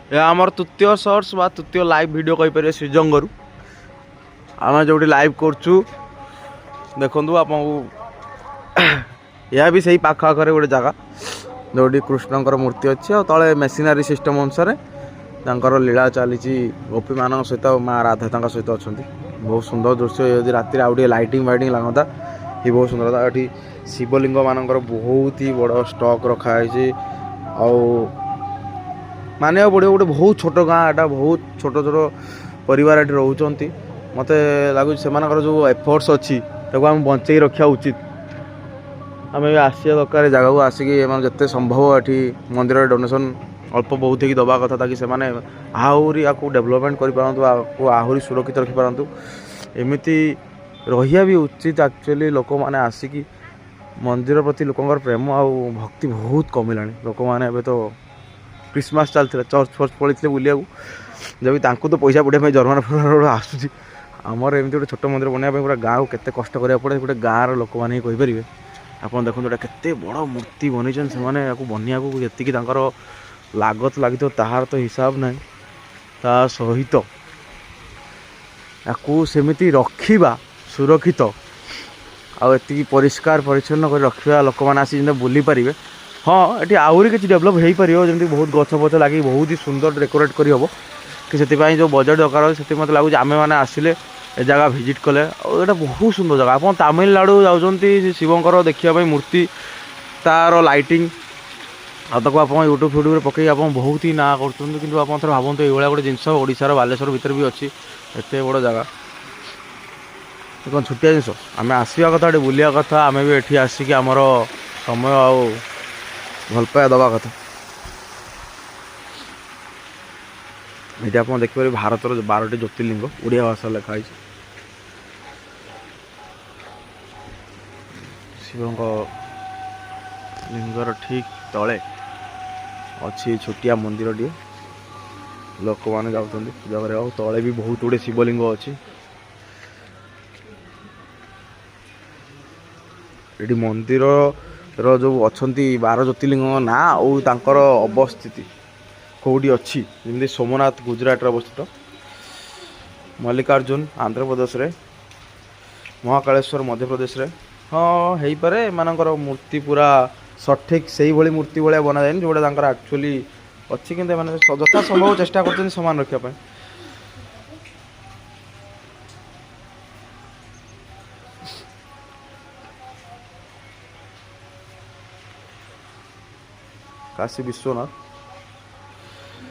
ଏହା ଆମର ତୃତୀୟ ସର୍ଟସ୍ ବା ତୃତୀୟ ଲାଇଭ୍ ଭିଡ଼ିଓ କହିପାରିବେ ଶ୍ରୀଜଙ୍ଗରୁ। ଆମେ ଯେଉଁଠି ଲାଇଭ୍ କରୁଛୁ ଦେଖନ୍ତୁ ଆପଣଙ୍କୁ, ଏହା ବି ସେଇ ପାଖ ଆଖରେ ଗୋଟେ ଜାଗା ଯେଉଁଠି କୃଷ୍ଣଙ୍କର ମୂର୍ତ୍ତି ଅଛି ଆଉ ତଳେ ମେସିନାରୀ ସିଷ୍ଟମ୍ ଅନୁସାରେ ତାଙ୍କର ଲୀଳା ଚାଲିଛି ଗୋପୀମାନଙ୍କ ସହିତ, ମା ରାଧା ତାଙ୍କ ସହିତ ଅଛନ୍ତି। ବହୁତ ସୁନ୍ଦର ଦୃଶ୍ୟ। ଯଦି ରାତିରେ ଆଉ ଟିକେ ଲାଇଟିଂ ଫାଇଟିଂ ଲାଗନ୍ତା ହି ବହୁତ ସୁନ୍ଦର ଲାଗନ୍ତା। ଏଠି ଶିବଲିଙ୍ଗ ମାନଙ୍କର ବହୁତ ହି ବଡ଼ ଷ୍ଟକ୍ ରଖାହେଇଛି। ଆଉ ମାନିବାକୁ ପଡ଼ିବ ଗୋଟେ ବହୁତ ଛୋଟ ଗାଁ ଏଟା, ବହୁତ ଛୋଟ ଛୋଟ ପରିବାର ଏଠି ରହୁଛନ୍ତି। ମୋତେ ଲାଗୁଛି ସେମାନଙ୍କର ଯେଉଁ ଏଫର୍ଟସ୍ ଅଛି ତାକୁ ଆମେ ବଞ୍ଚେଇ ରଖିବା ଉଚିତ। ଆମେ ବି ଆସିବା ଦରକାର ଜାଗାକୁ, ଆସିକି ଏମାନେ ଯେତେ ସମ୍ଭବ ଏଠି ମନ୍ଦିରରେ ଡୋନେସନ୍ ଅଳ୍ପ ବହୁତ ହେଇକି ଦେବା କଥା, ତାକି ସେମାନେ ଆହୁରି ଆକୁ ଡେଭଲପମେଣ୍ଟ କରିପାରନ୍ତୁ, ଆକୁ ଆହୁରି ସୁରକ୍ଷିତ ରଖିପାରନ୍ତୁ। ଏମିତି ରହିବା ବି ଉଚିତ। ଆକ୍ଚୁଆଲି ଲୋକମାନେ ଆସିକି ମନ୍ଦିର ପ୍ରତି ଲୋକଙ୍କର ପ୍ରେମ ଆଉ ଭକ୍ତି ବହୁତ କମିଲାଣି। ଲୋକମାନେ ଏବେ ତ କ୍ରିସମାସ୍ ଚାଲିଥିଲା, ଚର୍ଚ୍ଚ ଫର୍ଚ୍ଚ ପଳେଇଥିଲେ ବୁଲିବାକୁ, ଯଦି ତାଙ୍କୁ ତ ପଇସା ପଠାଇବା ପାଇଁ ଜର୍ମାନ ଫର୍ମାନ ଆସୁଛି। ଆମର ଏମିତି ଗୋଟେ ଛୋଟ ମନ୍ଦିର ବନାଇବା ପାଇଁ ପୁରା ଗାଁକୁ କେତେ କଷ୍ଟ କରିବାକୁ ପଡ଼େ, ଗୋଟେ ଗାଁର ଲୋକମାନେ ହିଁ କହିପାରିବେ। ଆପଣ ଦେଖନ୍ତୁ ଏଇଟା କେତେ ବଡ଼ ମୂର୍ତ୍ତି ବନେଇଛନ୍ତି ସେମାନେ, ୟାକୁ ବନିବାକୁ ଯେତିକି ତାଙ୍କର ଲାଗତ ଲାଗିଥିବ ତାହାର ତ ହିସାବ ନାହିଁ। ତା ସହିତ ୟାକୁ ସେମିତି ରଖିବା ସୁରକ୍ଷିତ ଆଉ ଏତିକି ପରିଷ୍କାର ପରିଚ୍ଛନ୍ନ କରି ରଖିବା, ଲୋକମାନେ ଆସି ଯେମିତି ବୁଲି ପାରିବେ। ହଁ, ଏଠି ଆହୁରି କିଛି ଡେଭଲପ୍ ହେଇପାରିବ, ଯେମିତି ବହୁତ ଗଛ ଫଛ ଲାଗି ବହୁତ ହି ସୁନ୍ଦର ଡେକୋରେଟ୍ କରିହେବ। କି ସେଥିପାଇଁ ଯେଉଁ ବଜେଟ୍ ଦରକାର ଅଛି ସେଥିପାଇଁ ମୋତେ ଲାଗୁଛି ଆମେମାନେ ଆସିଲେ ଏ ଜାଗା ଭିଜିଟ୍ କଲେ, ଆଉ ଏଇଟା ବହୁତ ସୁନ୍ଦର ଜାଗା। ଆପଣ ତାମିଲନାଡ଼ୁ ଯାଉଛନ୍ତି ଶିବଙ୍କର ଦେଖିବା ପାଇଁ ମୂର୍ତ୍ତି, ତା'ର ଲାଇଟିଂ, ଆଉ ତାକୁ ଆପଣ ୟୁଟ୍ୟୁବ୍ ଫ୍ୟୁଟ୍ୟୁବ୍ରେ ପକେଇ ଆପଣ ବହୁତ ହି ନାଁ କରୁଛନ୍ତି। କିନ୍ତୁ ଆପଣ ଥରେ ଭାବନ୍ତୁ ଏଇଭଳିଆ ଗୋଟେ ଜିନିଷ ଓଡ଼ିଶାର ବାଲେଶ୍ୱର ଭିତରେ ବି ଅଛି, ଏତେ ବଡ଼ ଜାଗା। କ'ଣ ଛୋଟିଆ ଜିନିଷ? ଆମେ ଆସିବା କଥା, ଏଠି ବୁଲିବା କଥା। ଆମେ ବି ଏଠି ଆସିକି ଆମର ସମୟ ଆଉ ଭଲ ପାଇବା ଦେବା କଥା। ଏଠି ଆପଣ ଦେଖିପାରିବେ ଭାରତର 12ଟି ଜ୍ୟୋତିର୍ଲିଙ୍ଗ ଓଡ଼ିଆ ଭାଷାରେ ଲେଖା ହେଇଛି। ଶିବଙ୍କ ଲିଙ୍ଗର ଠିକ୍ ତଳେ ଅଛି ଛୋଟିଆ ମନ୍ଦିରଟିଏ, ଲୋକମାନେ ଯାଉଛନ୍ତି ପୂଜା କରିବାକୁ। ତଳେ ବି ବହୁତ ଗୁଡ଼ିଏ ଶିବଲିଙ୍ଗ ଅଛି। ଏଠି ମନ୍ଦିରର ଯେଉଁ ଅଛନ୍ତି 12 ଜ୍ୟୋତିର୍ଲିଙ୍ଗଙ୍କ ନାଁ ଆଉ ତାଙ୍କର ଅବସ୍ଥିତି କେଉଁଠି ଅଛି, ଯେମିତି ସୋମନାଥ ଗୁଜୁରାଟରେ ଅବସ୍ଥିତ, ମଲ୍ଲିକାର୍ଜୁନ ଆନ୍ଧ୍ରପ୍ରଦେଶରେ, ମହାକାଳେଶ୍ୱର ମଧ୍ୟପ୍ରଦେଶରେ। ହଁ ହେଇପାରେ ଏମାନଙ୍କର ମୂର୍ତ୍ତି ପୁରା ସଠିକ୍ ସେଇଭଳି ମୂର୍ତ୍ତି ଭଳିଆ ବନାଯାଏନି ଯେଉଁଟା ତାଙ୍କର ଆକ୍ଚୁଆଲି ଅଛି, କିନ୍ତୁ ଏମାନେ ଯଥା ସମ୍ଭବ ଚେଷ୍ଟା କରୁଛନ୍ତି ସମାନ ରଖିବା ପାଇଁ। କାଶୀ ବିଶ୍ୱନାଥ